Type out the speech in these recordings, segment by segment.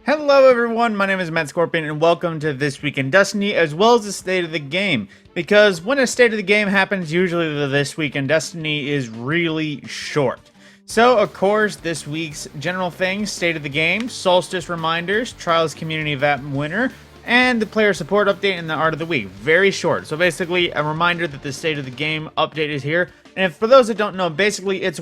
Hello everyone, my name is Matt Scorpion and welcome to This Week in Destiny as well as the State of the Game. Because when a State of the Game happens, usually the This Week in Destiny is really short. So of course, this week's general things, State of the Game, Solstice Reminders, Trials Community Event Winner, and the Player Support Update and the Art of the Week. Very short. So basically a reminder that the State of the Game update is here. And for those that don't know, basically it's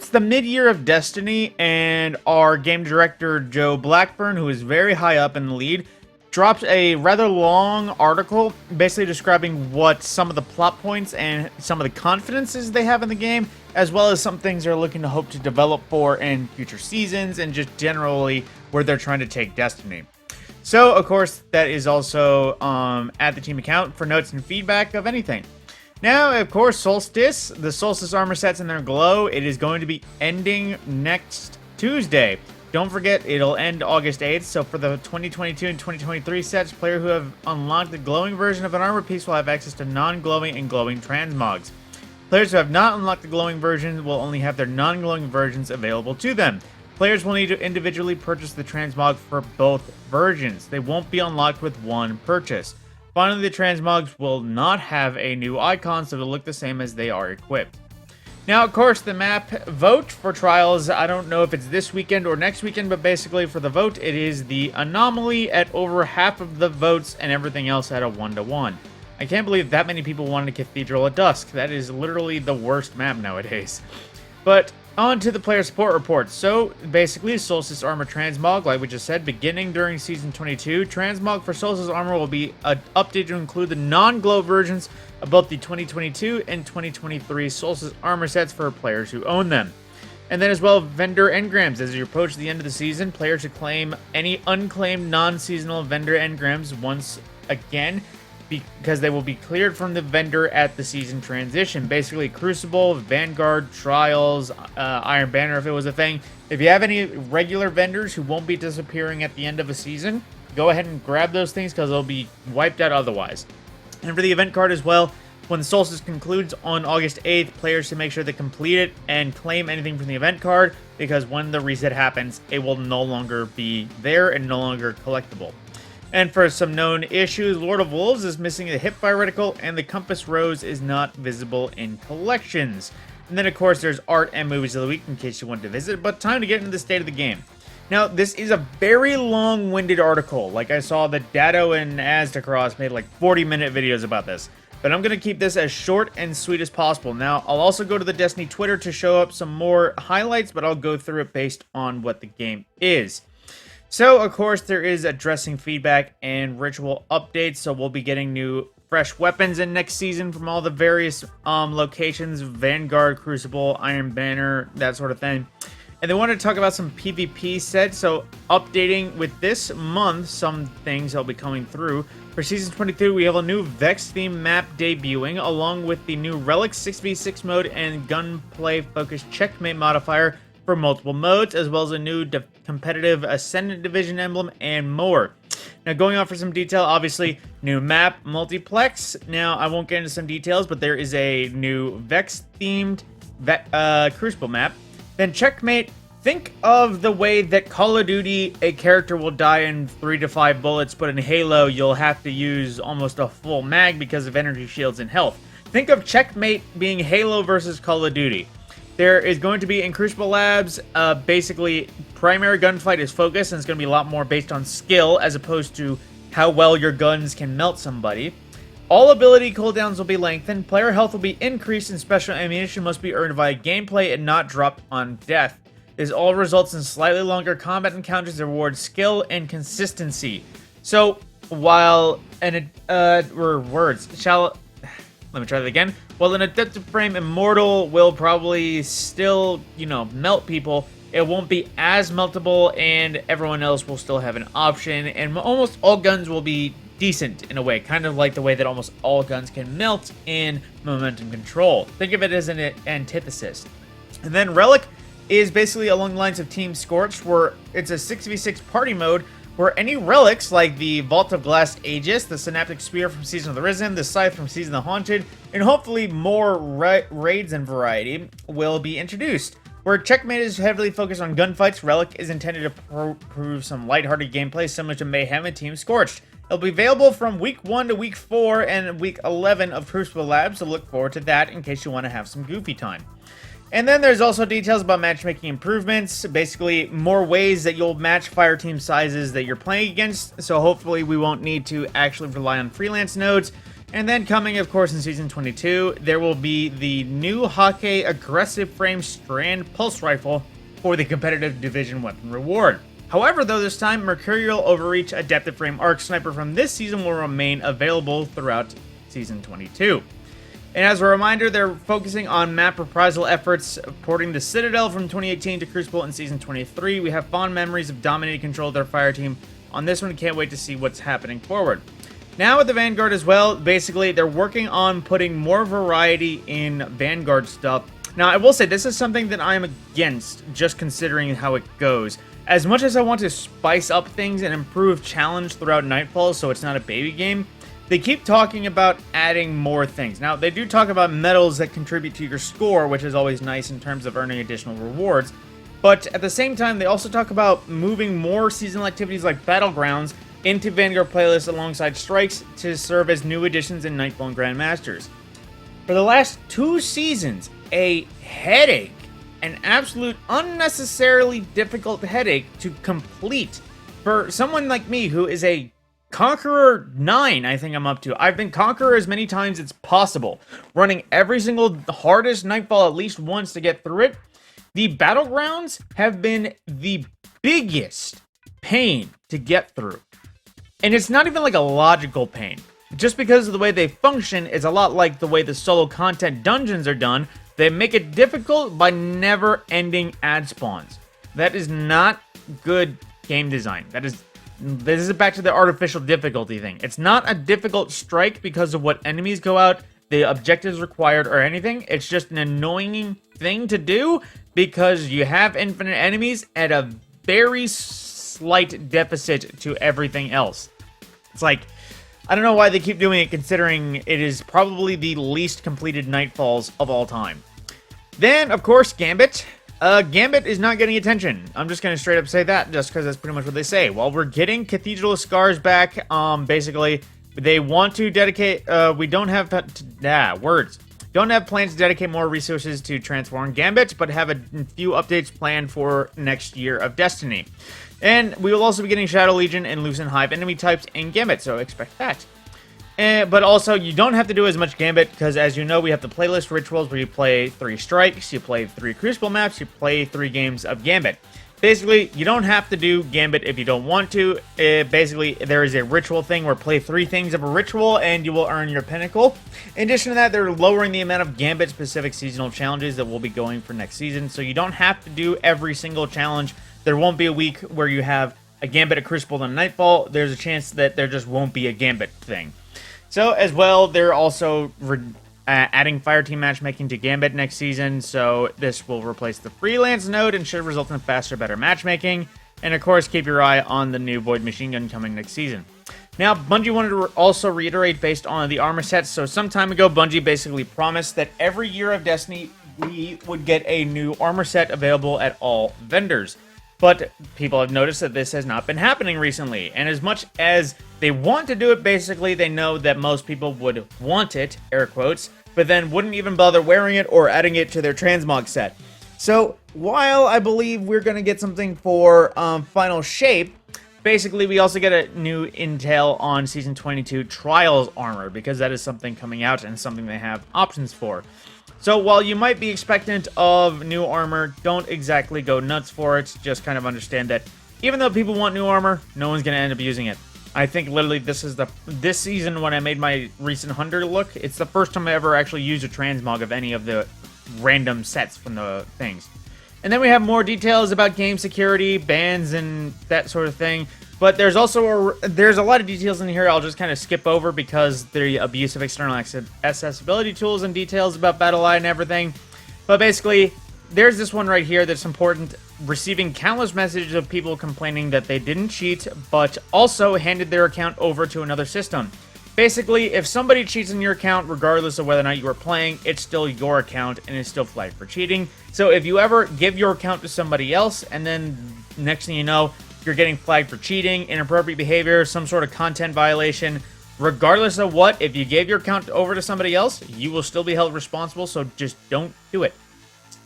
the mid-year of Destiny, and our game director, Joe Blackburn, who is very high up in the lead, drops a rather long article basically describing what some of the plot points and some of the confidences they have in the game, as well as some things they're looking to hope to develop for in future seasons, and just generally where they're trying to take Destiny. So, of course, that is also at the team account for notes and feedback of anything. Now, of course, Solstice, the Solstice armor sets and their glow, it is going to be ending next Tuesday. Don't forget, it'll end August 8th, so for the 2022 and 2023 sets, players who have unlocked the glowing version of an armor piece will have access to non-glowing and glowing transmogs. Players who have not unlocked the glowing version will only have their non-glowing versions available to them. Players will need to individually purchase the transmog for both versions. They won't be unlocked with one purchase. Finally, the transmogs will not have a new icon, so they'll look the same as they are equipped. Now, of course, the map vote for Trials, I don't know if it's this weekend or next weekend, but basically for the vote, it is the Anomaly at over half of the votes and everything else at a 1-to-1. I can't believe that many people wanted Cathedral at Dusk. That is literally the worst map nowadays. But on to the player support report. So, basically, Solstice Armor Transmog, like we just said, beginning during Season 22, Transmog for Solstice Armor will be updated to include the non-glow versions of both the 2022 and 2023 Solstice Armor sets for players who own them. And then as well, vendor engrams. As you approach the end of the season, players should claim any unclaimed non-seasonal vendor engrams once again, because they will be cleared from the vendor at the season transition. Basically, Crucible, Vanguard, Trials, Iron Banner, if it was a thing. If you have any regular vendors who won't be disappearing at the end of a season, go ahead and grab those things because they'll be wiped out otherwise. And for the event card as well, when the Solstice concludes on August 8th, players should make sure they complete it and claim anything from the event card, because when the reset happens, it will no longer be there and no longer collectible. And for some known issues, Lord of Wolves is missing the hipfire reticle, and the Compass Rose is not visible in collections. And then, of course, there's art and movies of the week in case you want to visit, but time to get into the state of the game. Now, this is a very long-winded article. Like, I saw that Datto and Aztecross made like 40-minute videos about this. But I'm going to keep this as short and sweet as possible. Now, I'll also go to the Destiny Twitter to show up some more highlights, but I'll go through it based on what the game is. So, of course, there is addressing feedback and ritual updates, so we'll be getting new fresh weapons in next season from all the various locations, Vanguard, Crucible, Iron Banner, that sort of thing. And they wanted to talk about some PvP sets, so updating with this month some things that'll be coming through. For Season 22, we have a new Vex theme map debuting, along with the new Relic 6v6 mode and gunplay-focused checkmate modifier for multiple modes, as well as a new competitive Ascendant Division emblem, and more. Now, going on for some detail, obviously, new map, multiplex. Now, I won't get into some details, but there is a new Vex-themed Crucible map. Then checkmate, think of the way that Call of Duty, a character will die in 3 to 5 bullets, but in Halo, you'll have to use almost a full mag because of energy shields and health. Think of checkmate being Halo versus Call of Duty. There is going to be, in Crucible Labs, basically, primary gunfight is focused, and it's going to be a lot more based on skill, as opposed to how well your guns can melt somebody. All ability cooldowns will be lengthened, player health will be increased, and special ammunition must be earned via gameplay and not dropped on death. This all results in slightly longer combat encounters that reward skill and consistency. So, while let me try that again. While an Adaptive Frame Immortal will probably still, melt people, it won't be as meltable, and everyone else will still have an option, and almost all guns will be decent in a way, kind of like the way that almost all guns can melt in Momentum Control. Think of it as an antithesis. And then Relic is basically along the lines of Team Scorched, where it's a 6v6 party mode, where any relics like the Vault of Glass Aegis, the Synaptic Spear from Season of the Risen, the Scythe from Season of the Haunted, and hopefully more raids and variety will be introduced. Where Checkmate is heavily focused on gunfights, Relic is intended to prove some lighthearted gameplay similar to Mayhem and Team Scorched. It'll be available from week 1 to week 4 and week 11 of Crucible Labs, so look forward to that in case you want to have some goofy time. And then there's also details about matchmaking improvements, basically more ways that you'll match fire team sizes that you're playing against, so hopefully we won't need to actually rely on freelance nodes. And then coming, of course, in Season 22, there will be the new Hake Aggressive Frame Strand Pulse Rifle for the competitive Division weapon reward. However, though, this time, Mercurial Overreach Adaptive Frame Arc Sniper from this season will remain available throughout Season 22. And as a reminder, they're focusing on map reprisal efforts, porting the Citadel from 2018 to Crucible in Season 23. We have fond memories of dominating control of their fire team. On this one, can't wait to see what's happening forward. Now with the Vanguard as well, basically, they're working on putting more variety in Vanguard stuff. Now, I will say, this is something that I'm against, just considering how it goes. As much as I want to spice up things and improve challenge throughout Nightfall so it's not a baby game, they keep talking about adding more things. Now, they do talk about medals that contribute to your score, which is always nice in terms of earning additional rewards. But at the same time, they also talk about moving more seasonal activities like Battlegrounds into Vanguard playlists alongside Strikes to serve as new additions in Nightfall and Grandmasters. For the last 2 seasons, a headache, an absolute unnecessarily difficult headache to complete for someone like me who is a Conqueror 9, I think I'm up to. I've been Conqueror as many times as possible, running every single hardest Nightfall at least once to get through it. The Battlegrounds have been the biggest pain to get through. And it's not even like a logical pain. Just because of the way they function is a lot like the way the solo content dungeons are done. They make it difficult by never ending ad spawns. That is not good game design. This is back to the artificial difficulty thing. It's not a difficult strike because of what enemies go out, the objectives required, or anything. It's just an annoying thing to do because you have infinite enemies at a very slight deficit to everything else. It's like, I don't know why they keep doing it considering it is probably the least completed Nightfalls of all time. Then, of course, Gambit. Gambit is not getting attention. I'm just going to straight up say that, just because that's pretty much what they say. While we're getting Cathedral of Scars back, basically, they want to dedicate, we don't have, don't have plans to dedicate more resources to transform Gambit, but have a few updates planned for next year of Destiny. And we will also be getting Shadow Legion and Lucent Hive enemy types in Gambit, so expect that. But also, you don't have to do as much Gambit, because as you know, we have the playlist rituals where you play 3 strikes, you play 3 Crucible maps, you play 3 games of Gambit. Basically, you don't have to do Gambit if you don't want to. Basically, there is a ritual thing where play 3 things of a ritual and you will earn your pinnacle. In addition to that, they're lowering the amount of Gambit-specific seasonal challenges that will be going for next season, so you don't have to do every single challenge. There won't be a week where you have a Gambit, a Crucible, and a Nightfall. There's a chance that there just won't be a Gambit thing. So, as well, they're also adding Fireteam matchmaking to Gambit next season, so this will replace the freelance node and should result in faster, better matchmaking. And, of course, keep your eye on the new Void Machine Gun coming next season. Now, Bungie wanted to also reiterate based on the armor sets. So, some time ago, Bungie basically promised that every year of Destiny, we would get a new armor set available at all vendors. But people have noticed that this has not been happening recently. And as much as they want to do it, basically, they know that most people would want it, air quotes, but then wouldn't even bother wearing it or adding it to their transmog set. So, while I believe we're going to get something for Final Shape, basically, we also get a new intel on Season 22 Trials armor, because that is something coming out and something they have options for. So while you might be expectant of new armor, don't exactly go nuts for it. Just kind of understand that even though people want new armor, no one's going to end up using it. I think literally this season when I made my recent Hunter look, it's the first time I ever actually used a transmog of any of the random sets from the things. And then we have more details about game security, bans, and that sort of thing. But there's also there's a lot of details in here I'll just kind of skip over because the abuse of external accessibility tools and details about BattleEye and everything. But basically, there's this one right here that's important. Receiving countless messages of people complaining that they didn't cheat, but also handed their account over to another system. Basically, if somebody cheats in your account, regardless of whether or not you are playing, it's still your account and it's still flagged for cheating. So if you ever give your account to somebody else and then next thing you know, you're getting flagged for cheating, inappropriate behavior, some sort of content violation, regardless of what, if you gave your account over to somebody else, you will still be held responsible, so just don't do it.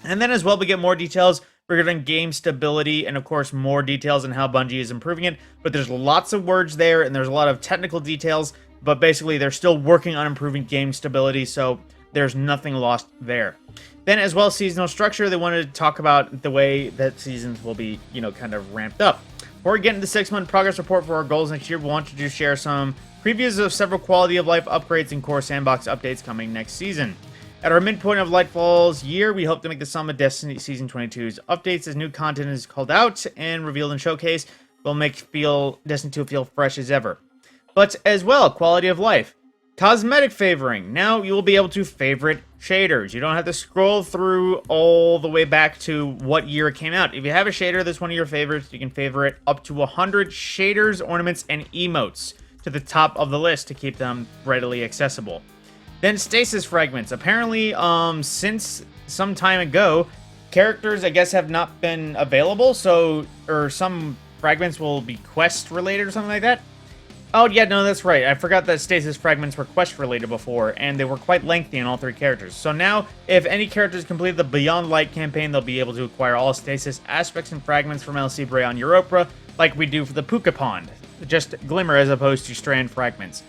And then as well, we get more details regarding game stability and, of course, more details on how Bungie is improving it. But there's lots of words there, and there's a lot of technical details. But basically, they're still working on improving game stability, so there's nothing lost there. Then, as well as seasonal structure, they wanted to talk about the way that seasons will be, kind of ramped up. Before we get into the 6-month progress report for our goals next year, we wanted to share some previews of several quality of life upgrades and core sandbox updates coming next season. At our midpoint of Lightfall's year, we hope to make the sum of Destiny Season 22's updates as new content is called out and revealed in Showcase will make Destiny 2 feel fresh as ever. But as well, quality of life. Cosmetic favoring. Now you will be able to favorite shaders. You don't have to scroll through all the way back to what year it came out. If you have a shader that's one of your favorites, you can favorite up to 100 shaders, ornaments, and emotes to the top of the list to keep them readily accessible. Then stasis fragments. Apparently, since some time ago, characters, I guess, have not been available, or some fragments will be quest related or something like that. Oh, yeah, no, that's right. I forgot that stasis fragments were quest-related before, and they were quite lengthy in all 3 characters. So now, if any characters complete the Beyond Light campaign, they'll be able to acquire all stasis aspects and fragments from El Cibre on Europa, like we do for the Puka Pond. Just Glimmer as opposed to Strand fragments.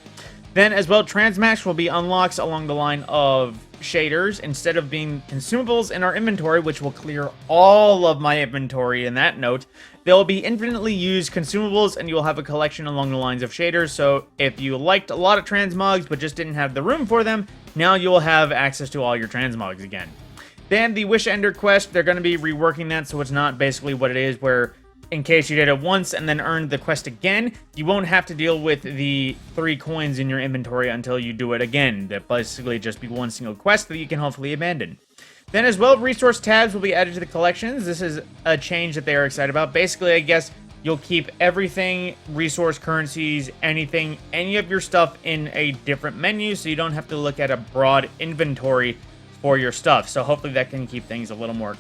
Then, as well, Transmash will be unlocks along the line of shaders instead of being consumables in our inventory, which will clear all of my inventory in that note. They'll be infinitely used consumables, and you'll have a collection along the lines of shaders. So if you liked a lot of transmogs but just didn't have the room for them, now you'll have access to all your transmogs again. Then the Wish Ender quest, they're going to be reworking that so it's not basically what it is where in case you did it once and then earned the quest again, you won't have to deal with the 3 coins in your inventory until you do it again. That basically just be one single quest that you can hopefully abandon. Then as well, resource tabs will be added to the collections. This is a change that they are excited about. Basically, I guess you'll keep everything, resource currencies, anything, any of your stuff in a different menu, so you don't have to look at a broad inventory for your stuff. So hopefully that can keep things a little more,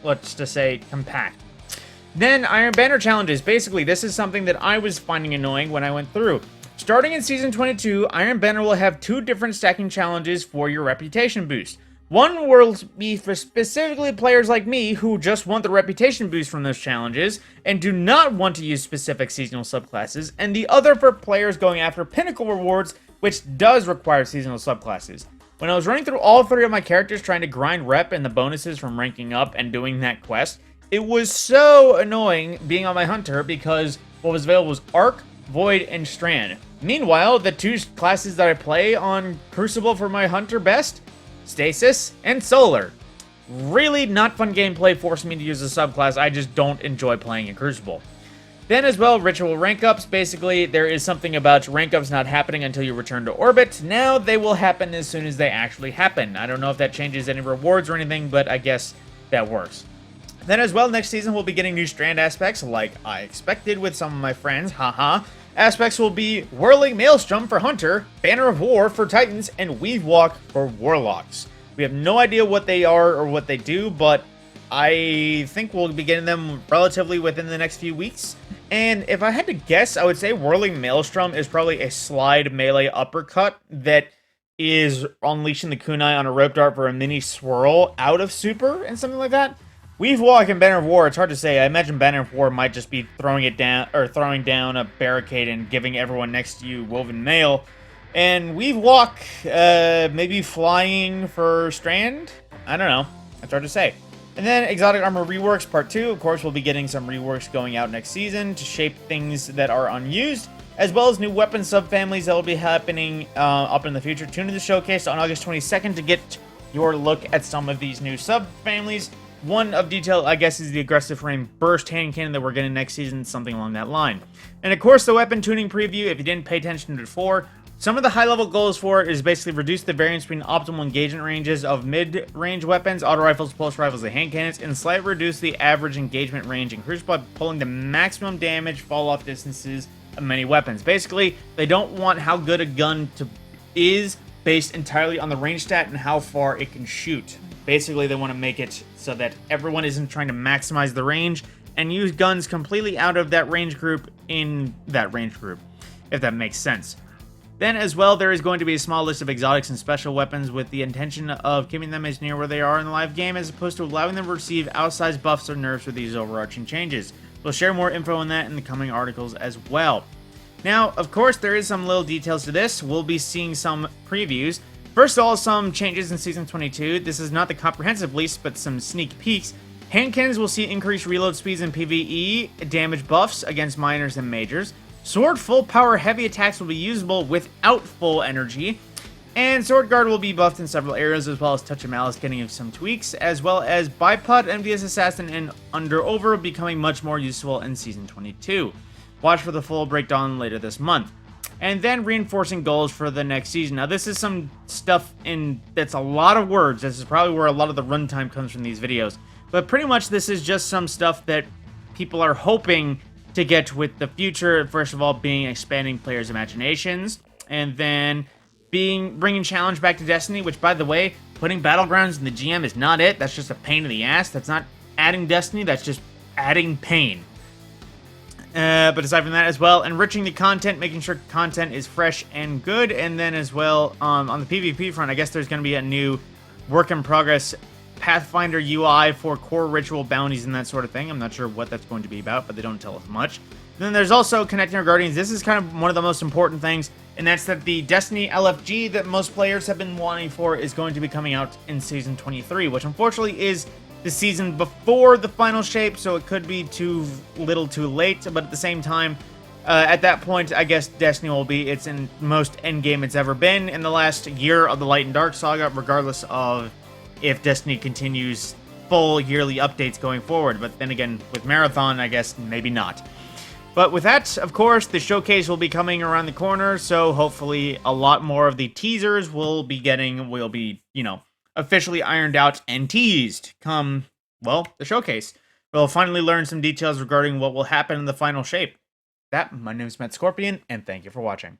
let's just say, compact. Then Iron Banner challenges. Basically, this is something that I was finding annoying when I went through. Starting in Season 22, Iron Banner will have 2 different stacking challenges for your reputation boost. One will be for specifically players like me who just want the reputation boost from those challenges and do not want to use specific seasonal subclasses, and the other for players going after pinnacle rewards, which does require seasonal subclasses. When I was running through all 3 of my characters trying to grind rep and the bonuses from ranking up and doing that quest, it was so annoying being on my Hunter because what was available was Arc, Void, and Strand. Meanwhile, the 2 classes that I play on Crucible for my Hunter best, Stasis and Solar. Really not fun gameplay forcing me to use a subclass. I just don't enjoy playing in Crucible. Then as well, ritual rank ups. Basically, there is something about rank ups not happening until you return to orbit. Now they will happen as soon as they actually happen. I don't know if that changes any rewards or anything, but I guess that works. Then as well, next season we'll be getting new Strand aspects like I expected with some of my friends, haha. Aspects will be Whirling Maelstrom for Hunter, Banner of War for Titans, and Weave Walk for Warlocks. We have no idea what they are or what they do, but I think we'll be getting them relatively within the next few weeks. And if I had to guess, I would say Whirling Maelstrom is probably a slide melee uppercut that is unleashing the kunai on a rope dart for a mini swirl out of super and something like that. Weave Walk and Banner of War, it's hard to say. I imagine Banner of War might just be throwing down a barricade and giving everyone next to you woven mail. And Weave Walk, maybe flying for Strand? I don't know. It's hard to say. And then Exotic Armor Reworks Part 2. Of course, we'll be getting some reworks going out next season to shape things that are unused, as well as new weapon subfamilies that will be happening up in the future. Tune in the showcase on August 22nd to get your look at some of these new subfamilies. One of detail, I guess, is the aggressive frame burst hand cannon that we're getting next season, something along that line. And of course, the weapon tuning preview, if you didn't pay attention to it before, some of the high-level goals for it is basically reduce the variance between optimal engagement ranges of mid-range weapons, auto rifles, pulse rifles, and hand cannons, and slightly reduce the average engagement range in Crucible by pulling the maximum damage fall-off distances many weapons. Basically, they don't want how good a gun is based entirely on the range stat and how far it can shoot. Basically, they want to make it so that everyone isn't trying to maximize the range and use guns completely out of that range group in that range group, if that makes sense. Then as well, there is going to be a small list of exotics and special weapons with the intention of keeping them as near where they are in the live game as opposed to allowing them to receive outsized buffs or nerfs with these overarching changes. We'll share more info on that in the coming articles as well. Now, of course, there is some little details to this. We'll be seeing some previews. First of all, some changes in Season 22. This is not the comprehensive list, but some sneak peeks. Hand cannons will see increased reload speeds in PvE, damage buffs against minors and majors. Sword full power heavy attacks will be usable without full energy. And Sword Guard will be buffed in several areas, as well as Touch of Malice getting some tweaks, as well as Bipod, Envious Assassin, and Under Over becoming much more useful in Season 22. Watch for the full breakdown later this month. And then reinforcing goals for the next season. Now, this is some stuff that's a lot of words. This is probably where a lot of the runtime comes from these videos. But pretty much this is just some stuff that people are hoping to get with the future. First of all, being expanding players' imaginations, and then bringing challenge back to Destiny, which, by the way, putting Battlegrounds in the GM is not it. That's just a pain in the ass. That's not adding Destiny. That's just adding pain. But aside from that as well, enriching the content, making sure content is fresh and good. And then as well, on the PvP front, I guess there's going to be a new work-in-progress Pathfinder UI for core ritual bounties and that sort of thing. I'm not sure what that's going to be about, but they don't tell us much. Then there's also connecting our Guardians. This is kind of one of the most important things, and that's that the Destiny LFG that most players have been wanting for is going to be coming out in Season 23, which unfortunately is the season before the final shape, so it could be too little too late, but at the same time, at that point, I guess Destiny will be its most endgame it's ever been in the last year of the Light and Dark saga, regardless of if Destiny continues full yearly updates going forward. But then again, with Marathon, I guess maybe not. But with that, of course, the showcase will be coming around the corner, so hopefully a lot more of the teasers will be, officially ironed out and teased come, well, the showcase. We'll finally learn some details regarding what will happen in the final shape. My name is Matt Scorpion, and thank you for watching.